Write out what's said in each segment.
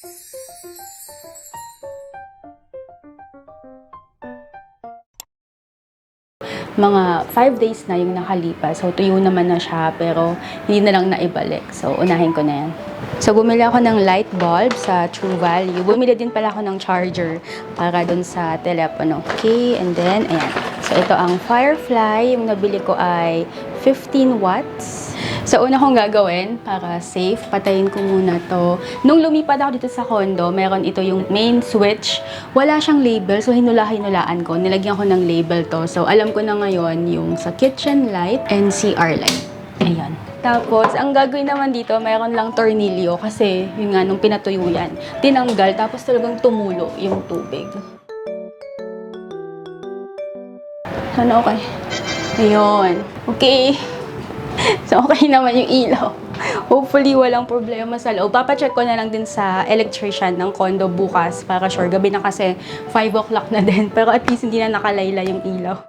Mga 5 days na yung nakalipas. So, tuyo naman na siya, pero hindi na lang naibalik. So, unahin ko na yan. So, bumili ako ng light bulb sa True Value. Bumili din pala ako ng charger para dun sa telepono. Okay, and then, ayan. So, ito ang Firefly. Yung nabili ko ay 15 watts. So, una kong gagawin para safe, patayin ko muna to. Nung lumipat ako dito sa condo, meron ito yung main switch. Wala siyang label, so hinula-hinulaan ko. Nilagyan ko ng label to. So, alam ko na ngayon yung sa kitchen light and CR light. Ayan. Tapos, ang gagawin naman dito, meron lang tornilyo kasi yun nga, nung pinatuyo yan, tinanggal, tapos talagang tumulo yung tubig. Sana okay? Ayun. Okay. So, okay naman yung ilaw. Hopefully, walang problema sa loob. Papacheck ko na lang din sa electrician ng condo bukas para sure. Gabi na kasi 5 o'clock na din. Pero at least hindi na nakalayla yung ilaw.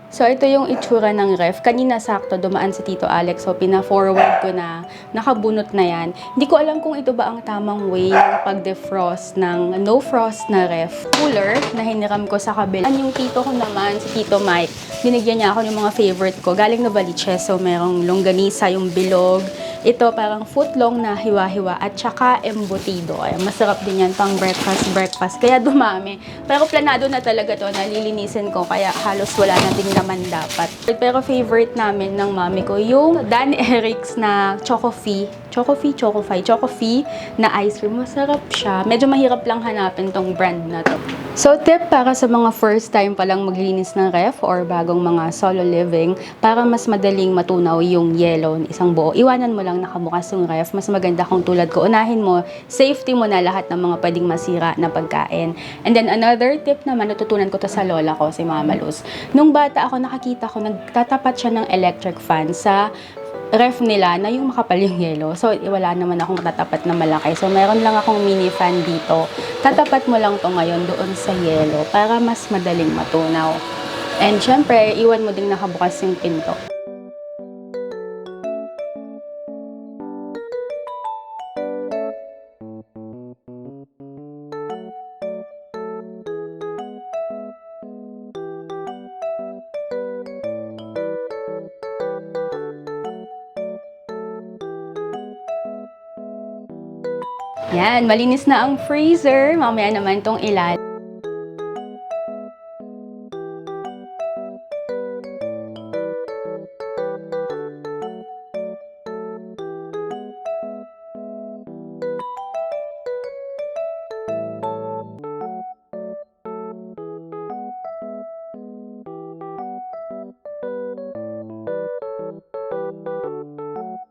So, ito yung itsura ng ref. Kanina sakto dumaan si Tito Alex. So, pina-forward ko na. Nakabunot na yan. Hindi ko alam kung ito ba ang tamang way ng pag-defrost ng no-frost na ref. Cooler na hiniram ko sa kabila. Yung tito ko naman, si Tito Mike, binigyan niya ako ng mga favorite ko. Galing na Baliches. So, merong longganisa, yung bilog. Ito parang footlong na hiwa-hiwa at saka embutido. Ay, masarap din yan pang breakfast. Kaya dumami. Pero planado na talaga to na lilinisin ko. Kaya halos wala na din naman dapat. Pero favorite namin ng mami ko yung Dan Eric's na Chocofee na ice cream. Masarap siya. Medyo mahirap lang hanapin tong brand na to. So, tip para sa mga first time palang maglinis ng ref or bagong mga solo living, para mas madaling matunaw yung yellow ng isang buo. Iwanan mo lang nakabukas yung ref. Mas maganda kung tulad ko. Unahin mo, safety mo na lahat ng mga pwedeng masira na pagkain. And then, another tip naman, natutunan ko to sa lola ko, si Mama Luz. Nung bata ako, nakakita ko, nagtatapat siya ng electric fan sa ref nila na yung makapal yung yelo. So, wala naman akong tatapat na malaki. So, meron lang akong mini fan dito. Tatapat mo lang to ngayon doon sa yelo para mas madaling matunaw. And syempre, iwan mo ding nakabukas yung pinto. Yan, malinis na ang freezer. Mamaya naman tong ilalim.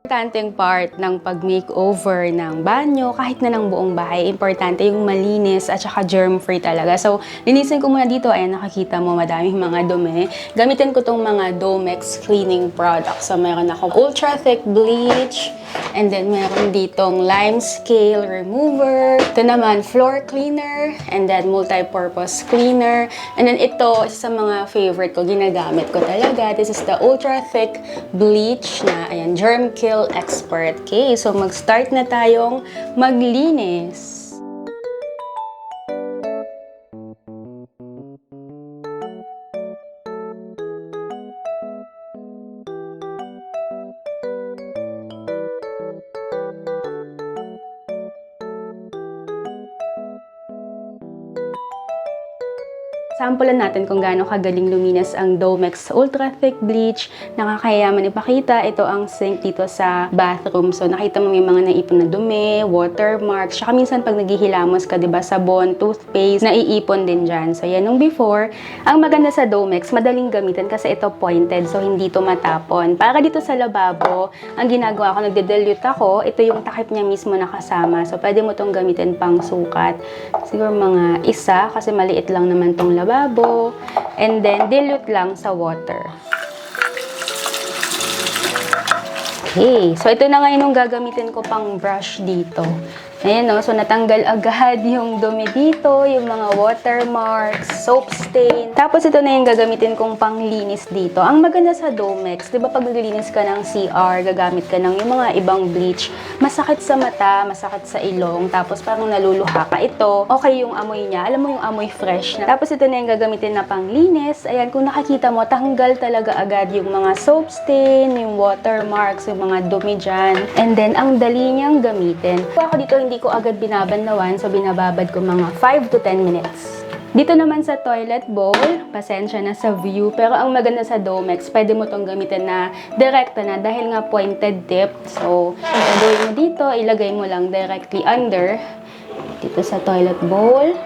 Importanteng part ng pag-makeover ng banyo, kahit na ng buong bahay, importante yung malinis at saka germ-free talaga. So, linisin ko muna dito. Ayan, nakakita mo, madaming mga dumi. Gamitin ko tong mga Domex cleaning products. So, meron ako ultra thick bleach, and then meron ditong lime scale remover. Ito naman, floor cleaner, and then multi-purpose cleaner. And then ito, isa sa mga favorite ko, ginagamit ko talaga. This is the ultra thick bleach na, ayan, germ kill expert. Okay, so mag-start na tayong maglinis. Sampulan natin kung gaano kagaling luminis ang Domex Ultra Thick Bleach. Nakakayaman ipakita. Ito ang sink dito sa bathroom. So, nakita mo may mga naipon na dumi, watermarks. Tsaka minsan pag naghihilamos ka, diba, sabon, toothpaste, naiipon din dyan. So, yan nung before. Ang maganda sa Domex, madaling gamitin kasi ito pointed. So, hindi ito matapon. Para dito sa lababo, ang ginagawa ko, nagde-dilute ako. Ito yung takip niya mismo nakasama. So, pwede mo itong gamitin pang sukat. Siguro mga isa kasi maliit lang naman tong lababo. And then, dilute lang sa water. Okay. So, ito na ngayon yung gagamitin ko pang brush dito. Ayan no, so natanggal agad yung dumi dito, yung mga watermarks, soap stain. Tapos ito na yung gagamitin kong panglinis dito. Ang maganda sa Domex, di ba pag maglilinis ka ng CR, gagamit ka ng yung mga ibang bleach, masakit sa mata, masakit sa ilong, tapos parang naluluha ka. Ito, okay yung amoy niya. Alam mo yung amoy fresh na. Tapos ito na yung gagamitin na panglinis. Ayan, kung nakikita mo, tanggal talaga agad yung mga soap stain, yung watermarks, yung mga dumi dyan. And then, ang dali niyang gamitin. Ako dito, hindi ko agad binabanlawan, so binababad ko mga 5 to 10 minutes. Dito naman sa toilet bowl, pasensya na sa view, pero ang maganda sa Domex, pwede mo tong gamitin na direkta na dahil nga pointed tip. So, gagawin mo dito, ilagay mo lang directly under, dito sa toilet bowl,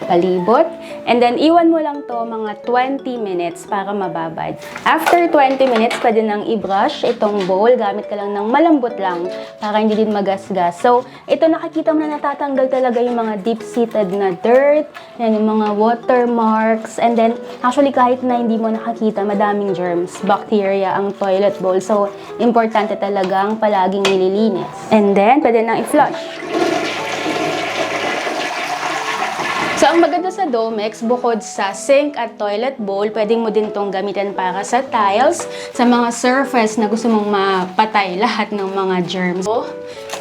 palibot. And then, iwan mo lang to mga 20 minutes para mababad. After 20 minutes, pwede nang i-brush itong bowl. Gamit ka lang ng malambot lang para hindi din magasgas. So, ito nakikita mo na natatanggal talaga yung mga deep-seated na dirt, yan, yung mga watermarks. And then, actually, kahit na hindi mo nakakita, madaming germs, bacteria ang toilet bowl. So, importante talagang palaging nililinis. And then, pwede nang i-flush. So, ang maganda sa Domex, bukod sa sink at toilet bowl, pwedeng mo din itong gamitin para sa tiles, sa mga surface na gusto mong mapatay lahat ng mga germs.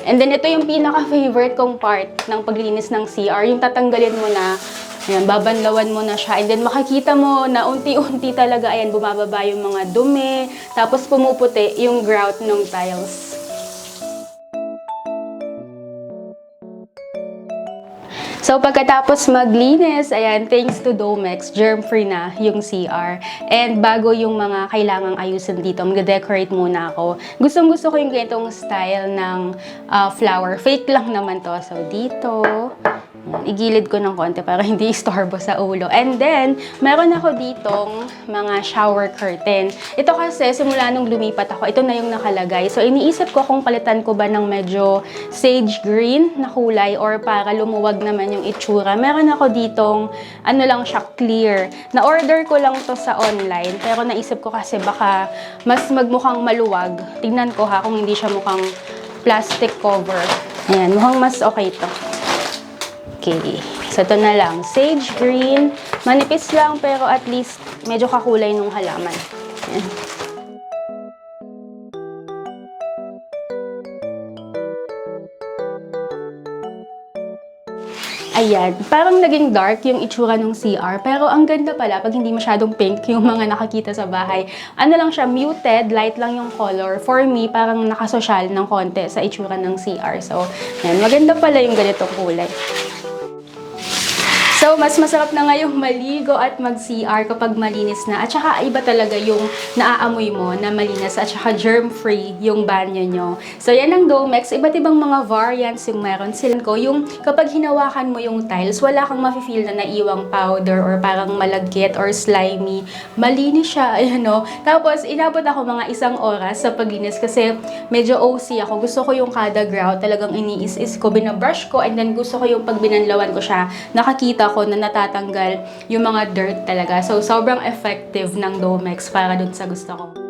And then, ito yung pinaka-favorite kong part ng paglinis ng CR, yung tatanggalin mo na, ayan, babanlawan mo na siya. And then, makikita mo na unti-unti talaga, ayan, bumababa yung mga dumi, tapos pumuputi yung grout ng tiles. So, pagkatapos maglinis, ayan, thanks to Domex, germ-free na yung CR. And bago yung mga kailangang ayusin dito, mag-decorate muna ako. Gustong-gusto ko yung ganitong style ng flower. Fake lang naman to. So, dito, igilid ko ng konti para hindi istorbo sa ulo. And then, meron ako ditong mga shower curtain. Ito kasi, simula nung lumipat ako, ito na yung nakalagay. So, iniisip ko kung palitan ko ba ng medyo sage green na kulay or para lumuwag naman yung itsura. Meron ako ditong, ano lang siya, clear. Na-order ko lang to sa online, pero naisip ko kasi baka mas magmukhang maluwag. Tignan ko ha, kung hindi siya mukhang plastic cover. Ayan, mukhang mas okay to. Okay. So, ito na lang. Sage green. Manipis lang, pero at least medyo kakulay nung halaman. Ayan. Ayan. Parang naging dark yung itsura ng CR. Pero ang ganda pala pag hindi masyadong pink yung mga nakakita sa bahay. Ano lang siya, muted, light lang yung color. For me, parang nakasosyal ng konti sa itsura ng CR. So, ayan. Maganda pala yung ganitong kulay. So, mas masarap na ngayong maligo at mag-CR kapag malinis na. At saka, iba talaga yung naaamoy mo na malinis at saka germ-free yung banyo nyo. So, yan ang Domex. Iba't ibang mga variants yung meron sila ko. Yung kapag hinawakan mo yung tiles, wala kang mafe-feel na naiwang powder or parang malagkit or slimy. Malinis siya, ayan o. Tapos, inabot ako mga 1 oras sa paglinis kasi medyo OC ako. Gusto ko yung kada grout talagang iniis-is ko, binabrush ko, and then gusto ko yung pag binanlawan ko siya, nakakita ko na natatanggal yung mga dirt talaga. So, sobrang effective ng Domex para dun sa gusto ko.